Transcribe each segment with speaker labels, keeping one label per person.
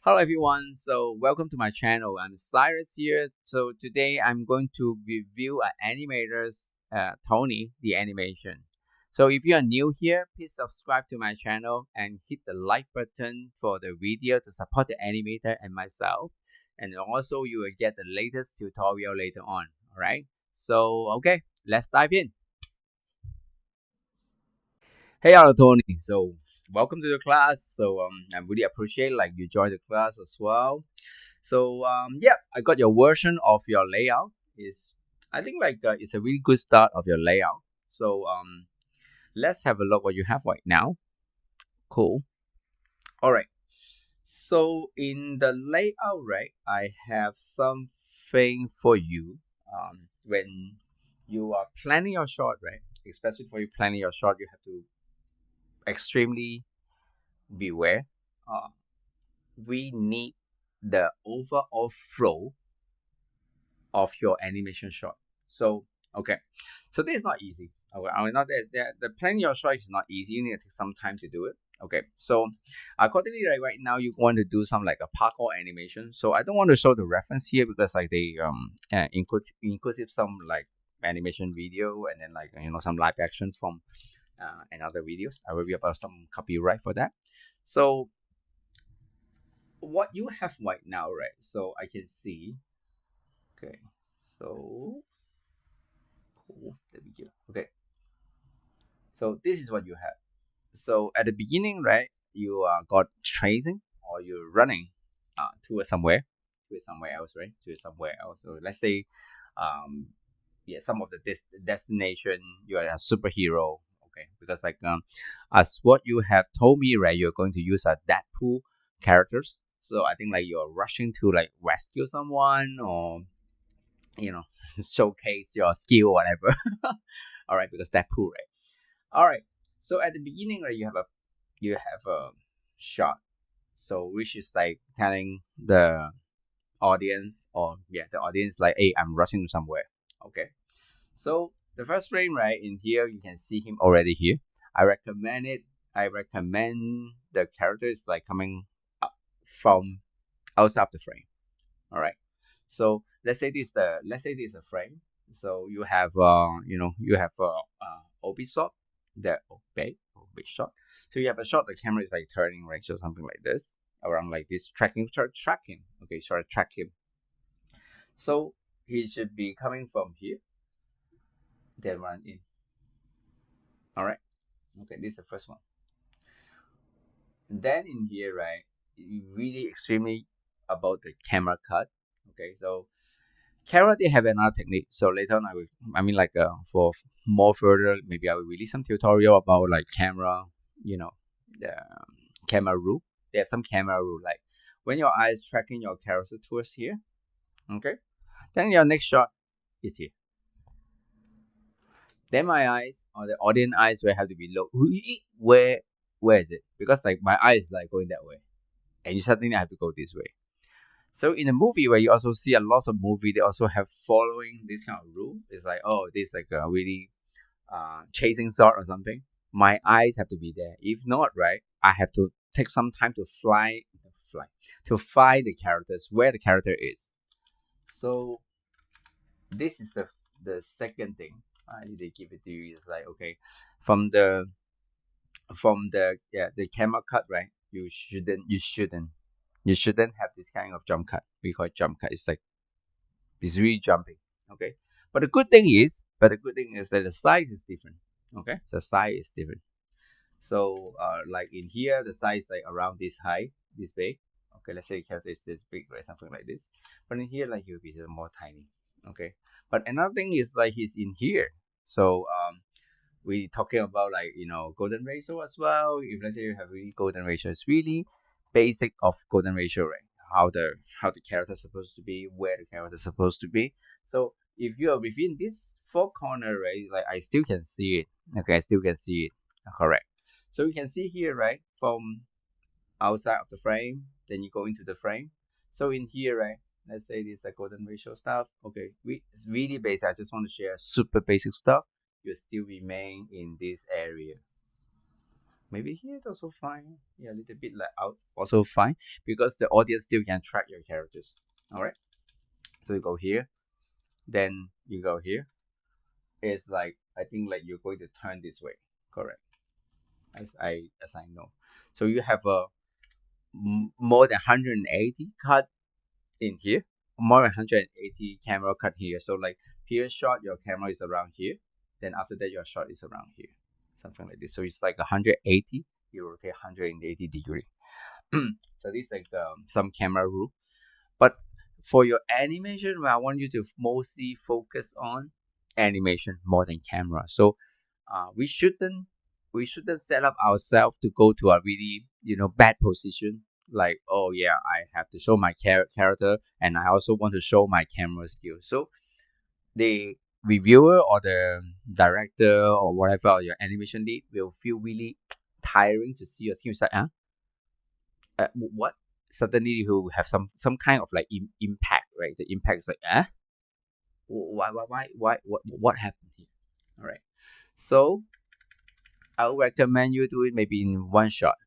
Speaker 1: Hello everyone, so welcome to my channel. I'm Cyrus here. So today I'm going to review Animator's Tony, the animation. So if you are new here, please subscribe to my channel and hit the like button for the video to support the animator and myself. And also you will get the latest tutorial later on. Alright, so okay, let's dive in. Hey, hello Tony. So welcome to the class. So I really appreciate like you joined the class as well. So yeah, I got your version of your layout. Is I think like it's a really good start of your layout. So let's have a look what you have right now. Cool. All right. So in the layout, right, I have something for you. When you are planning your shot, right, especially for you planning your shot, you have to extremely beware. Uh, we need the overall flow of your animation shot. So okay, so this is not easy. Okay, I mean not the planning your shot is not easy. You need to take some time to do it. Okay, so accordingly, right now you want to do some like a parkour animation. So I don't want to show the reference here because like they inclusive some like animation video and then like some live action from another videos. I will be about some copyright for that. So what you have right now, right? So I can see. Okay, so cool. There we go. Okay, so this is what you have. So at the beginning, right, you got tracing or you're running towards somewhere else, right? To somewhere else. So let's say, yeah, some of the destination you are a superhero. Okay, because like as what you have told me, right, you're going to use a Deadpool characters. So I think like you're rushing to like rescue someone or you know showcase your skill or whatever. All right, because Deadpool, right? All right. So at the beginning, right, you have a shot. So which is like telling the audience or the audience like, hey, I'm rushing to somewhere. Okay. So the first frame, right, in here you can see him already here. I recommend it. I recommend the characters like coming up from outside of the frame. All right. So let's say this is a frame. So you have you have OB shot, the OB shot. So you have a shot. The camera is like turning, right? So something like this around like this tracking. Okay, sorry, track him. So he should be coming from here, then run in. All right. Okay, this is the first one. And then in here, right, really extremely about the camera cut. Okay, so camera they have another technique. So later on, I mean, like for more further, maybe I will release some tutorial about like camera, the camera rule. They have some camera rule like when your eye is tracking your cursor towards here, okay, then your next shot is here. Then my eyes or the audience eyes will have to be low. Where is it? Because like my eye is like going that way, and you suddenly have to go this way. So in a movie where you also see a lot of movie, they also have following this kind of rule. It's like, oh, this is like a really chasing shot or something. My eyes have to be there. If not, right, I have to take some time to to find the characters where the character is. So this is the second thing I need to give it to you is like, okay, from the the camera cut, right, you shouldn't have this kind of jump cut. We call it jump cut. It's like it's really jumping. Okay. But the good thing is that the size is different. Okay. The size is different. So like in here the size like around this high, this big. Okay, let's say the character is this big, right? Something like this. But in here like he'll be more tiny. Okay. But another thing is like he's in here. So we talking about like golden ratio as well. If let's say you have really golden ratio, it's really basic of golden ratio, right? How the character is supposed to be, where the character is supposed to be. So if you are within this four corner, right, like I still can see it. Okay, I still can see it. Correct. So you can see here, right, from outside of the frame, then you go into the frame. So in here, right, let's say this is a golden ratio stuff. Okay, it's really basic. I just want to share super basic stuff. You still remain in this area. Maybe here is also fine. Yeah, a little bit like out also fine because the audience still can track your characters. All right. So you go here, then you go here. It's like I think like you're going to turn this way. Correct. As I know. So you have a more than 180 cut in here, more than 180 camera cut here. So like here shot, your camera is around here. Then after that, your shot is around here, something like this. So it's like 180. You rotate 180 degree. So this is like some camera rule. But for your animation, I want you to mostly focus on animation more than camera. So we shouldn't set up ourselves to go to a really bad position. Like, oh yeah, I have to show my character, and I also want to show my camera skill. So the reviewer or the director or whatever, or your animation lead will feel really tiring to see your team. It's like, what? Suddenly you have some kind of like impact, right? The impact is like, why, what happened here? All right. So I would recommend you do it maybe in one shot,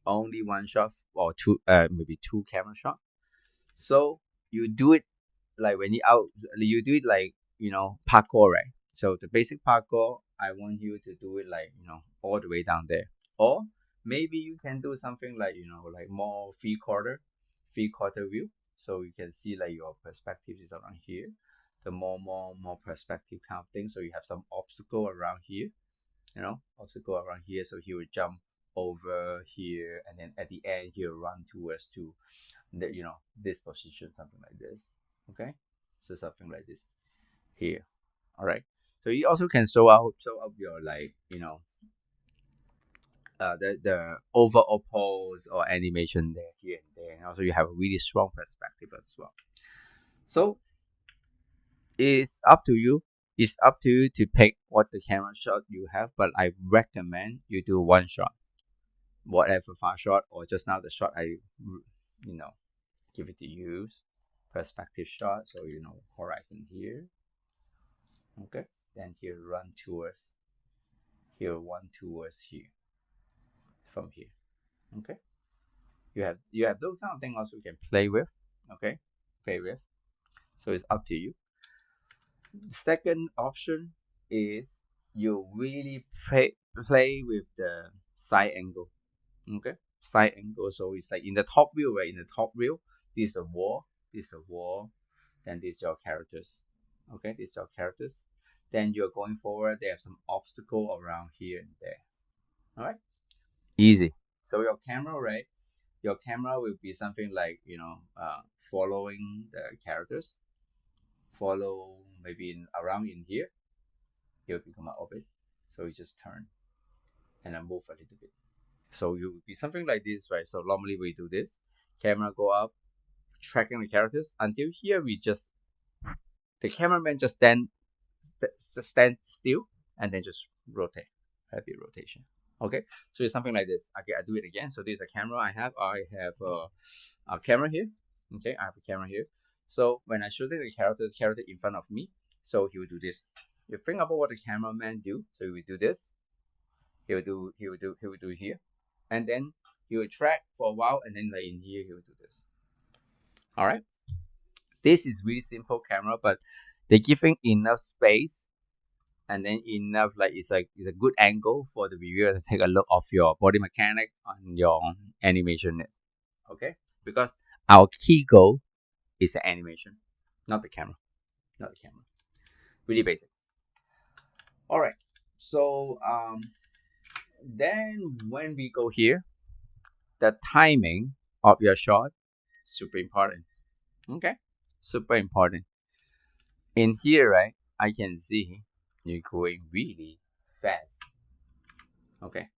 Speaker 1: only one shot or two, maybe two camera shot. So you do it like when you do it like parkour, right? So the basic parkour, I want you to do it like all the way down there, or maybe you can do something like like more three quarter view, so you can see like your perspective is around here, the more perspective kind of thing. So you have some obstacle around here, obstacle around here. So he will jump over here, and then at the end he'll run towards to the this position, something like this. Okay, so something like this here. All right. So you also can show up your like the overall pose or animation there, here and there, and also you have a really strong perspective as well. So it's up to you. It's up to you to pick what the camera shot you have, but I recommend you do one shot, whatever far shot, or just now the shot I give it to you, perspective shot. So horizon here. Okay, then here run towards here, one towards here, from here. Okay, you have those kind of things also you can play with. Okay, play with. So it's up to you. Second option is you really play with the side angle. Okay, side angle. So it's like in the top view, right? In the top view, this is the wall, then this is your characters. Okay, this is your characters. Then you're going forward, they have some obstacle around here and there. All right, easy. So your camera, right? Your camera will be something like following the characters, follow maybe around in here. Here become an orbit. So you just turn and then move a little bit. So you will be something like this, right? So normally we do this. Camera go up, tracking the characters until here. The cameraman just stand still and then just rotate, heavy rotation. Okay, so it's something like this. Okay, I do it again. So this is a camera I have. I have a camera here. Okay, I have a camera here. So when I show the character in front of me, so he will do this. You think about what the cameraman do. So he will do this. He will do here, and then he will track for a while, and then like in here he will do this. All right. This is really simple camera, but they're giving enough space and then enough like it's a good angle for the viewer to take a look of your body mechanic on your animation. Okay, because our key goal is the animation, not the camera. Really basic. All right, so then when we go here, the timing of your shot, super important. Okay, super important. In here, right, I can see you're going really fast. Okay,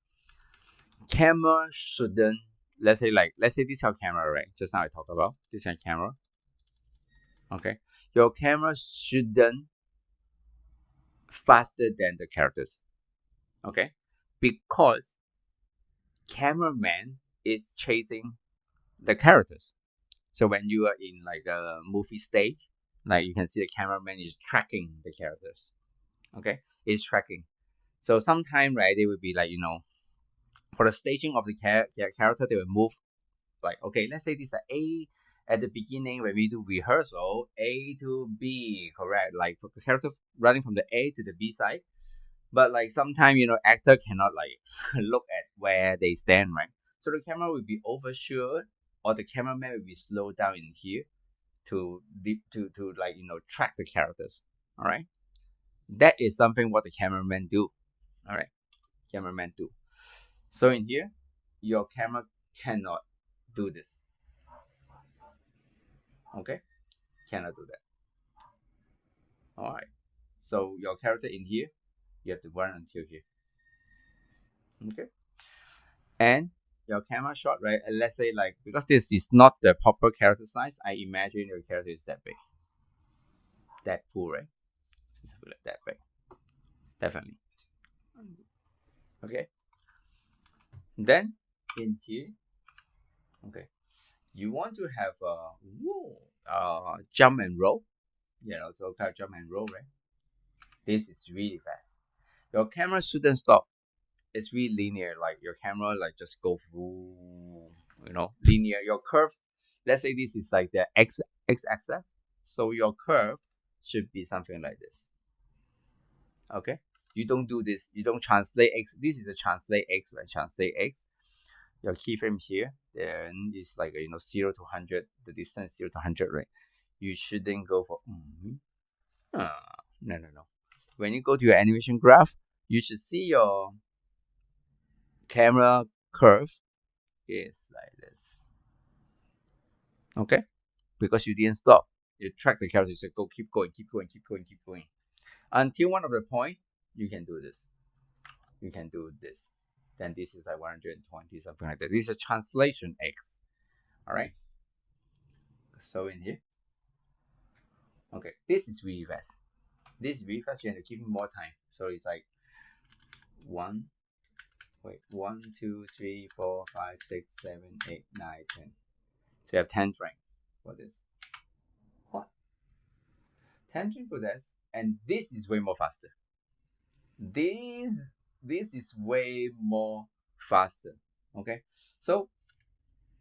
Speaker 1: camera shouldn't, let's say this is your camera, right? Just now I talked about this is your camera. Okay, your camera shouldn't faster than the characters. Okay, because cameraman is chasing the characters. So when you are in like a movie stage, like you can see the cameraman is tracking the characters. Okay, it's tracking. So sometimes, right, they will be like, for the staging of the character, they will move like, okay, let's say this is A at the beginning when we do rehearsal, A to B, correct? Like for the character running from the A to the B side. But like sometimes, actor cannot like look at where they stand, right? So the camera will be overshoot, or the cameraman will be slowed down in here to like track the characters. All right, that is something what the cameraman do. All right, cameraman do. So in here, your camera cannot do this. Okay, cannot do that. All right. So your character in here, you have to run until here. Okay. And your camera shot, right? And let's say like, because this is not the proper character size, I imagine your character is that big. That full, right? Something like that big. Definitely. Okay. Then in here, okay, you want to have jump and roll. So kind of jump and roll, right? This is really fast. Your camera shouldn't stop. It's really linear. Like your camera, like just go through, linear. Your curve. Let's say this is like the x axis. So your curve should be something like this. Okay. You don't do this. You don't translate x. This is a translate x, right? Translate x. Your keyframe here. Then it's like 0 to 100. The distance 0 to 100, right? You shouldn't go for. No. When you go to your animation graph, you should see your camera curve is like this. Okay, because you didn't stop. You track the character. You say go, keep going, keep going, keep going, keep going, until one of the point you can do this. You can do this. Then this is like 120, something like that. This is a translation X. All right. So in here, okay, this is really fast. This is really fast. You have to give me more time. So it's like 1, 2, 3, 4, 5, 6, 7, 8, 9, 10. So you have 10 frames for this. What? 10 frames for this, and this is way more faster. This is way more faster. Okay, so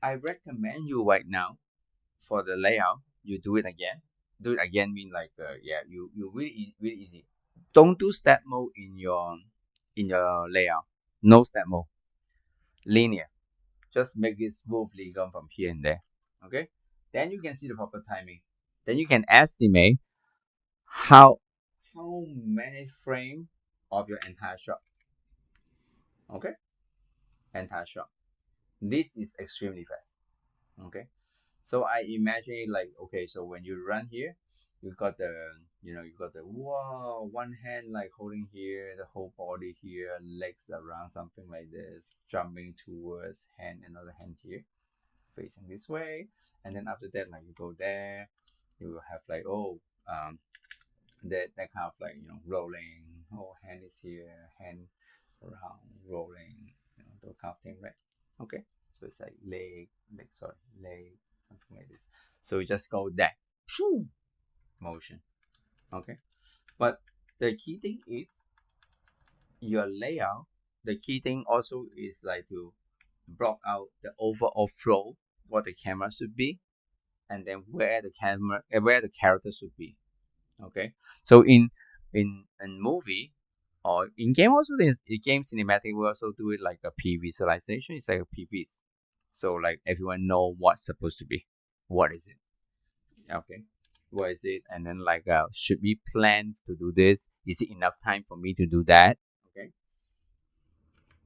Speaker 1: I recommend you right now for the layout. You do it again. Do it again mean like you really easy. Don't do step mode in your layout. No step mode. Linear. Just make it smoothly come from here and there. Okay. Then you can see the proper timing. Then you can estimate how many frames of your entire shot. Okay. Entire shot. This is extremely fast. Okay. So I imagine like, okay, so when you run here, you got the one hand like holding here, the whole body here, legs around, something like this, jumping towards hand, another hand here, facing this way, and then after that, like you go there, you will have like that kind of like rolling. Oh, hand is here, hand around, rolling, those kind of thing, right? Okay, so it's like leg, something like this. So we just go that motion. Okay, but the key thing is your layout. The key thing also is like to block out the overall flow, what the camera should be, and then where the character should be. Okay, so in movie or in game also, there's in game cinematic, we also do it like a pre-visualization. It's like a PVs, so like everyone know what's supposed to be. What is it? Okay, what is it? And then like should we plan to do this? Is it enough time for me to do that? Okay,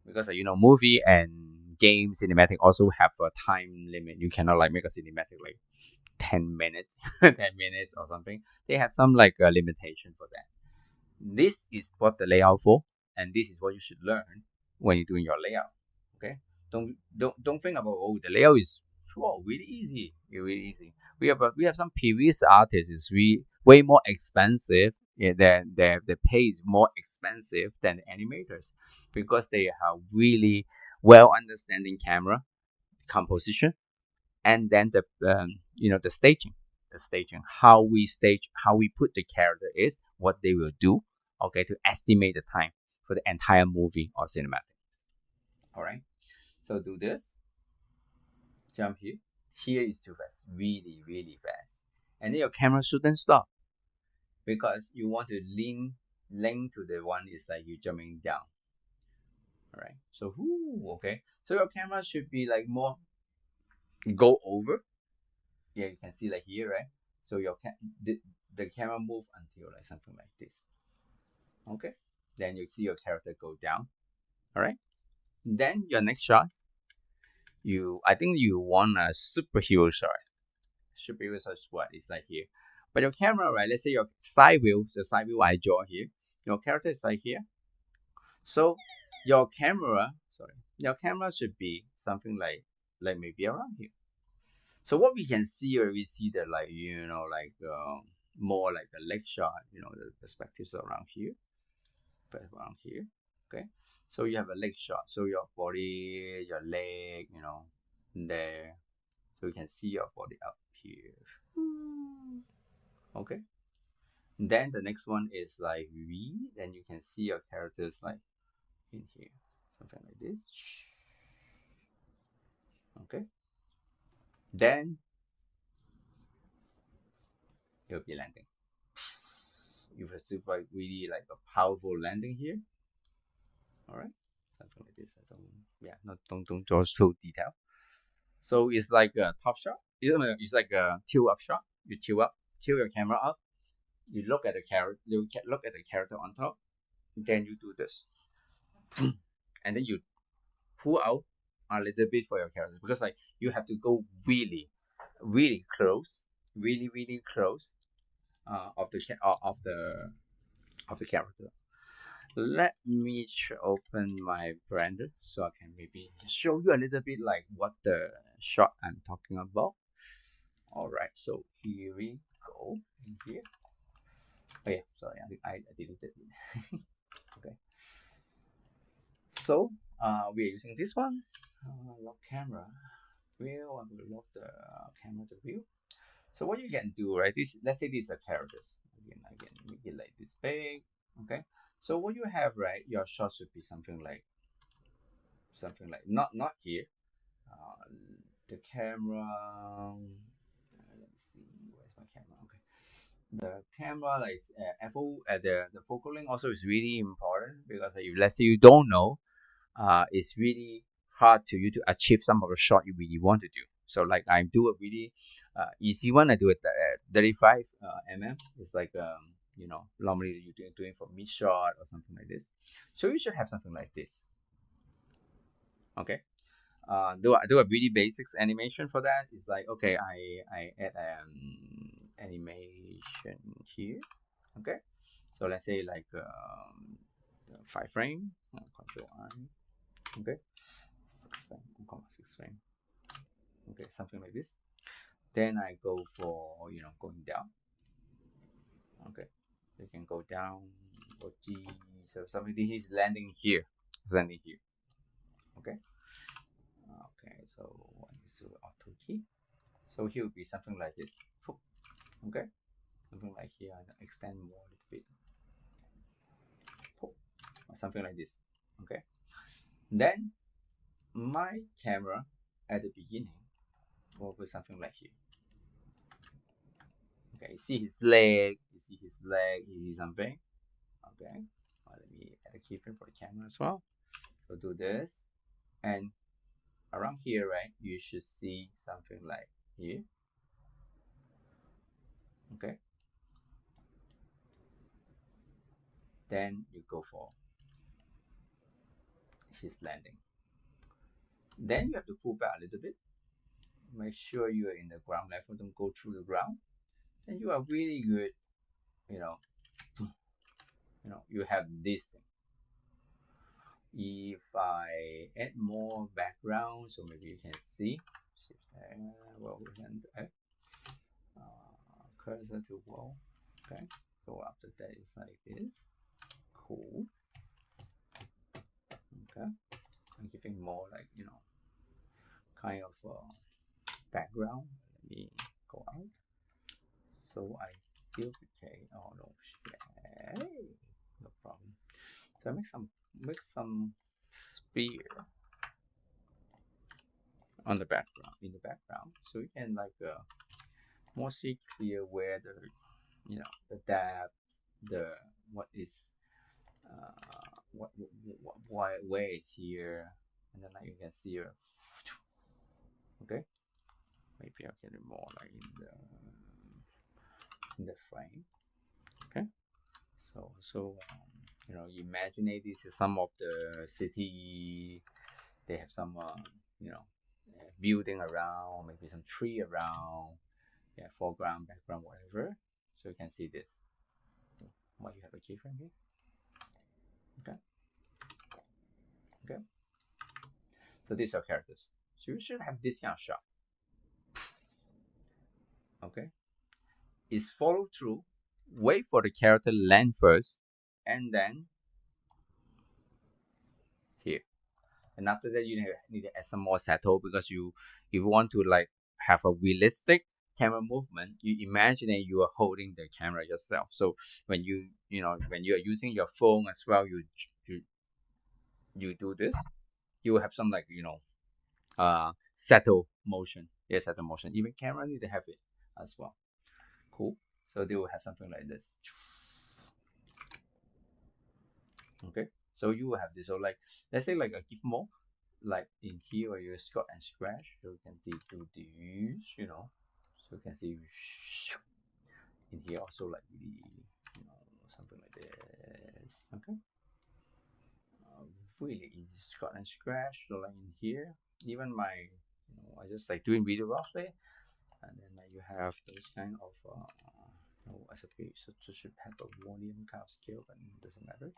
Speaker 1: because movie and game cinematic also have a time limit. You cannot like make a cinematic like 10 minutes 10 minutes or something. They have some like limitation for that. This is what the layout for, and this is what you should learn when you're doing your layout. Okay, don't think about, oh, the layout is really easy. It's really easy. We have some previous artists is way more expensive. Yeah, the pay is more expensive than the animators, because they have really well understanding camera composition, and then the staging, how we stage, how we put the character is what they will do. Okay, to estimate the time. for the entire movie or cinematic. All right, so do this, jump here. Here is too fast, really, really fast. And then your camera shouldn't stop because you want to link to the one is like you jumping down. All right, so okay, so your camera should be like more go over. Yeah, you can see like here, right? So your the camera move until like something like this. Okay, then you see your character go down. All right, then your next shot, I think you want a superhero shot. Superhero shot is what is like here, but your camera, right? Let's say your side view, the side view I draw here. Your character is like here, so your camera should be something like maybe around here. So what we can see, or we see that like more like the leg shot, the perspectives around here, okay. So you have a leg shot, so your body, your leg, there, so you can see your body up here. Okay, then the next one is like V, then you can see your characters like in here, something like this. Okay, then it'll be landing. You have super really like a powerful landing here. All right, something like this. Don't draw so detail. So it's like a top shot. It's like a tilt up shot. You tilt your camera up. You look at the character. You look at the character on top. Then you do this, and then you pull out a little bit for your character, because like you have to go really, really close, really close of the character. Let me open my Blender so I can maybe show you a little bit like what the shot I'm talking about. All right, so here we go in here. Oh yeah, sorry, I deleted it. Okay, so we are using this one. Lock camera. I'm going to lock the camera to view. So what you can do, right? Let's say these are characters. Again, make it like this big. Okay. So what you have, right? Your shot should be something like not here. The camera. Let's see, where's my camera? Okay. The camera, like the focal length also is really important, because if let's say you don't know, it's really hard to you to achieve some of the shot you really want to do. So like I do a really easy one. I do it at 35 mm. It's like normally you're doing for mid shot or something like this. So you should have something like this. Okay. Do a really basics animation for that. It's like, okay, I add animation here. Okay. So let's say like 5 frame. Control I. Okay. 6 frame. Okay, something like this. Then I go for going down. Okay, you can go down. G. So something, he's landing here. Okay. Okay, so I use the auto key. So here will be something like this. Okay, something like here. I extend more a little bit. Something like this. Okay. Then my camera at the beginning will be something like here. Okay, you see his leg, you see something. Okay, let me add a keyframe for the camera as well. So do this, and around here, right, you should see something like here. Okay, then you go for his landing. Then you have to pull back a little bit. Make sure you are in the ground level, don't go through the ground. Then you are really good. You have this thing. If I add more background, so maybe you can see. Well, we can add cursor to wall. Okay, so after that it's like this. Cool. Okay, I'm giving more like kind of background. Let me go out. So I duplicate. Oh no, no problem. So I make some spear on the background, in the background, so you can like more see clear where the, you know, the depth, the what is what where is here, and then like you can see here. Okay, maybe I'll get it more like in the frame. Okay, so you know, imagine this is some of the city. They have some you know, building around, maybe some tree around, yeah, foreground, background, whatever. So you can see this. What, you have a keyframe here? Okay, okay. So these are characters. So you should have this kind of shot. Okay, is follow through. Wait for the character land first, and then here. And after that, you need to add some more settle, because you, if you want to like have a realistic camera movement, you imagine that you are holding the camera yourself. So when you know, when you are using your phone as well, you do this, you will have some like, you know, settle motion. Yeah, settle motion. Even camera need to have it as well. Cool. So they will have something like this. Okay. So you will have this. So like, let's say like a give more, like in here where you scratch and scratch, so you can see do these, you know, so you can see in here also like really, you know, something like this. Okay. Really easy scratch and scratch. So like in here, even my, you know, I just like doing video roughly, and then like you have those kind of no, as a page, so it should have a volume kind of scale, but it doesn't matter.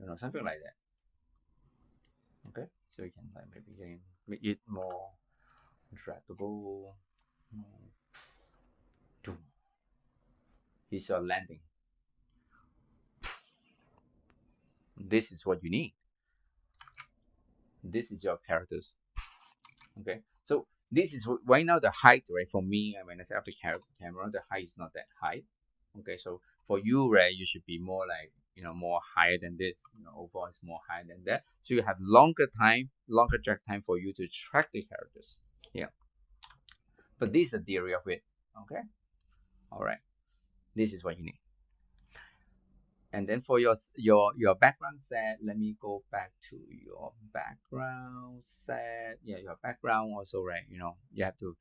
Speaker 1: You know, something like that. Okay, so you can like maybe make it more draggable. Here's your landing. This is what you need. This is your characters. Okay, so this is right now the height, right? For me, when I set up the camera, the height is not that high. Okay, so for you, right, you should be more like, you know, more higher than this. You know, overall is more higher than that. So you have longer drag time for you to track the characters. Yeah, but this is the theory of it. Okay, all right, this is what you need. And then for your background set, let me go back to your background set. Yeah, your background also, right? You know, you have to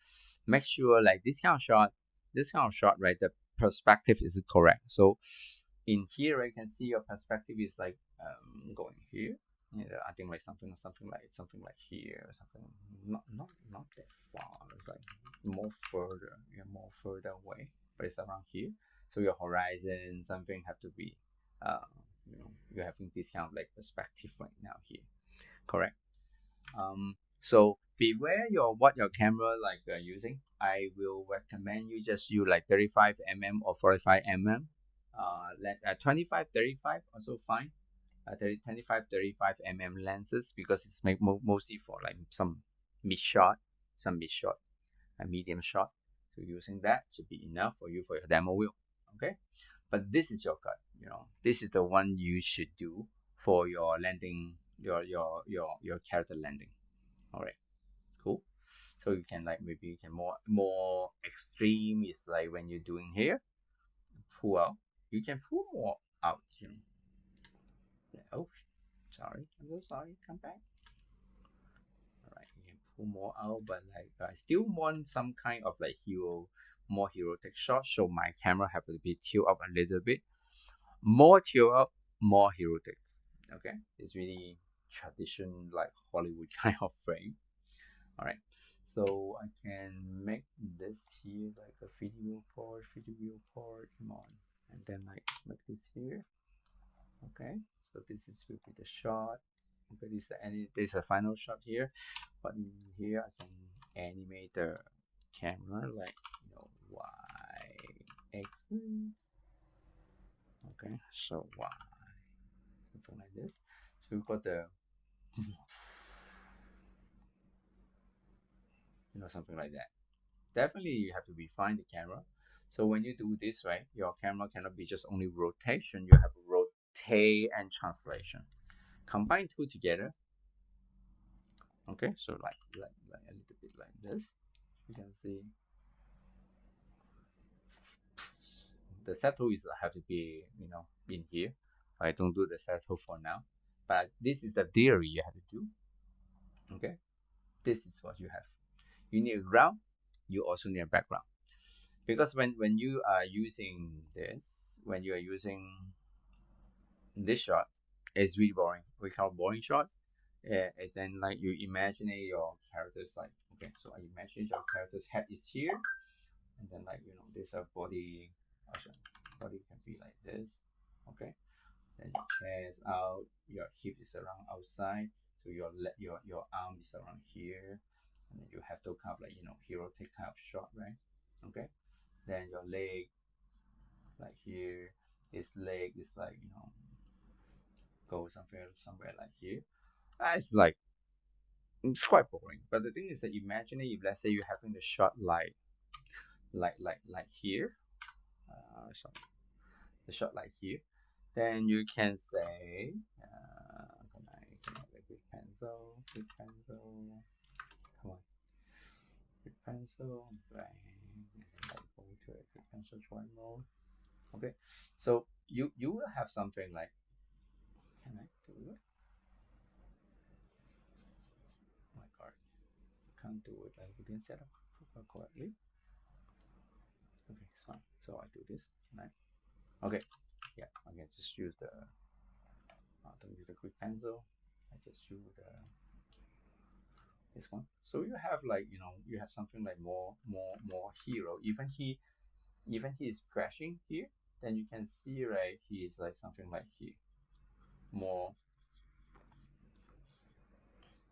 Speaker 1: make sure like this kind of shot, right? The perspective is correct. So in here, I can see your perspective is like going here. Yeah, I think like something like here, something not that far. It's like more further, yeah, more further away, but it's around here. So your horizon, something have to be, you know, you're having this kind of like perspective right now here, correct? So beware what your camera like using. I will recommend you just use like 35mm or 45mm. Let 25, 35 also fine. 25, 35mm lenses, because it's mostly for like some mid shot, a medium shot. So using that should be enough for you for your demo wheel. Okay, but this is your cut. You know, this is the one you should do for your landing, your character landing. All right, cool. So you can like, maybe you can more extreme is like when you're doing here, pull out. You can pull more out. You know. Oh, sorry. I'm so sorry. Come back. All right, you can pull more out, but like I still want some kind of like more hero tech shot. So my camera have to be tilt up a little bit. More tilt up, more hero tech. Okay, it's really tradition like Hollywood kind of frame. All right, so I can make this here like a video port, come on, and then like make this here. Okay, so this is will be the shot. Okay, this is a final shot here, but in here I can animate the camera like, you know, y x. Okay, so y, something like this. So we've got the you know, something like that. definitely you have to refine the camera. So when you do this, right, your camera cannot be just only rotation. You have rotate and translation. Combine two together. Okay, so like a little bit like this. You can see the settle is have to be in here. I don't do the settle for now, but this is the theory you have to do. Okay, this is what you have. You need a ground. You also need a background, because when you are using this, when you are using this shot, it's really boring. We call boring shot. And then like you imagine your characters like, okay, so I imagine your character's head is here, and then like there's a body. Body can be like this. Okay, then your chest out, your hip is around outside, so your arm is around here, and then you have to kind of like hero take kind of shot, right? Okay, then your leg like here, this leg is like go somewhere like here. It's like it's quite boring. But the thing is that imagine if let's say you're having the shot like here, sorry, the shot like here, then you can say, can I have a quick pencil, come on, quick pencil, bang, and then like go to a quick pencil drawing mode. Okay, so you will have something like, can I do it? Oh my god, I can't do it. Like we didn't set up correctly. Okay, it's fine. So I do this. Can I? Okay, yeah, I can just use the. Don't use the quick pencil. I just use this one. So you have like you have something like more hero. Even he's crashing here, then you can see right he is like something like here more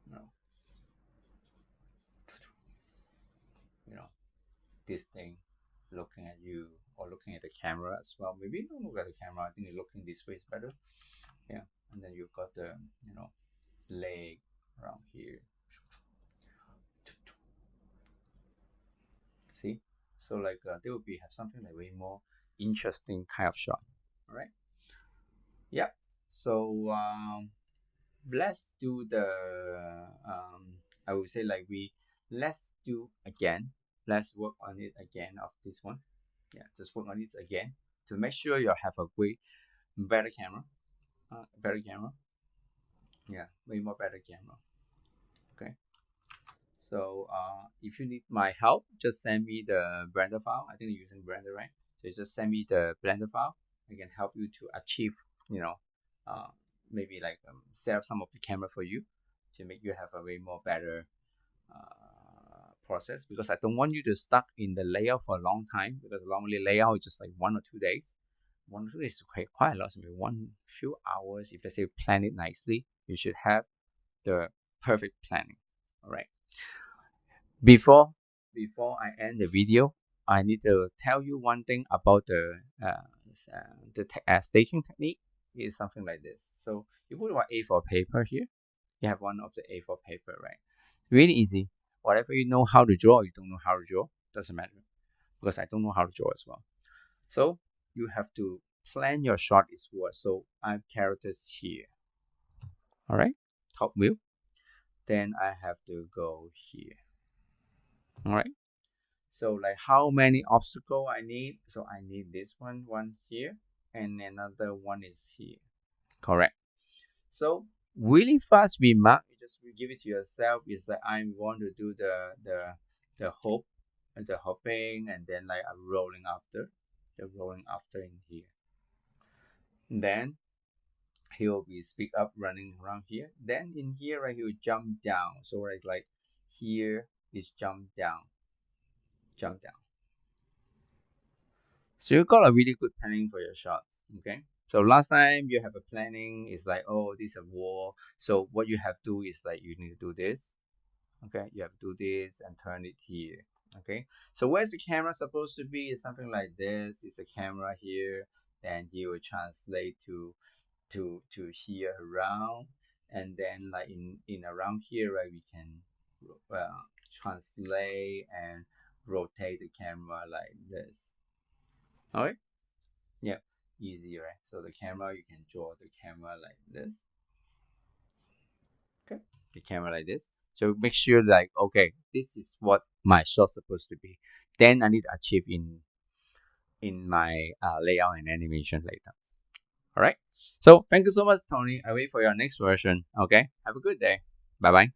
Speaker 1: you know you know this thing looking at you or looking at the camera as well. Maybe don't look at the camera. I think you're looking this way is better. Yeah, and then you've got the leg around here. See, so like there will be have something like way more interesting kind of shot. All right. Yeah. So let's do the I would say like let's do again. Let's work on it again of this one. Yeah, just work on it again to make sure you have a way better camera. Better camera. Yeah, way more better camera. Okay. So if you need my help, just send me the Blender file. I think you're using Blender, right? So just send me the Blender file. I can help you to achieve, uh, maybe like set up some of the camera for you to make you have a way more better process. Because I don't want you to stuck in the layout for a long time, because normally layout is just like 1 or 2 days. 1 or 2 days is quite a lot. I mean, one few hours. If let's say plan it nicely, you should have the perfect planning. All right. Before I end the video, I need to tell you one thing about the staging technique. Is something like this. So you put one A4 paper here. You have one of the A4 paper, right? Really easy. Whatever you know how to draw, you don't know how to draw, doesn't matter, because I don't know how to draw as well. So you have to plan your shot is what. So I have characters here. All right, top view. Then I have to go here. All right. So like how many obstacle I need? So I need this one here, and another one is here. Correct. So really fast remark, you just give it to yourself is that I want to do the hope and the hopping, and then like a rolling after in here. And then he will be speak up running around here. Then in here right, he will jump down. So like here is jump down. So you got a really good planning for your shot. Okay. So last time you have a planning, it's like, oh, this is a wall. So what you have to do is like you need to do this. Okay, you have to do this and turn it here. Okay. So where's the camera supposed to be? Is something like this. It's a camera here. Then you will translate to here around, and then like in around here, right, we can translate and rotate the camera like this. All right. Yeah, easy, right? So the camera, you can draw the camera like this. Okay, the camera like this. So make sure like, okay, this is what my shot's supposed to be. Then I need to achieve in my layout and animation later. All right. So thank you so much, Tony. I wait for your next version. Okay. Have a good day. Bye bye.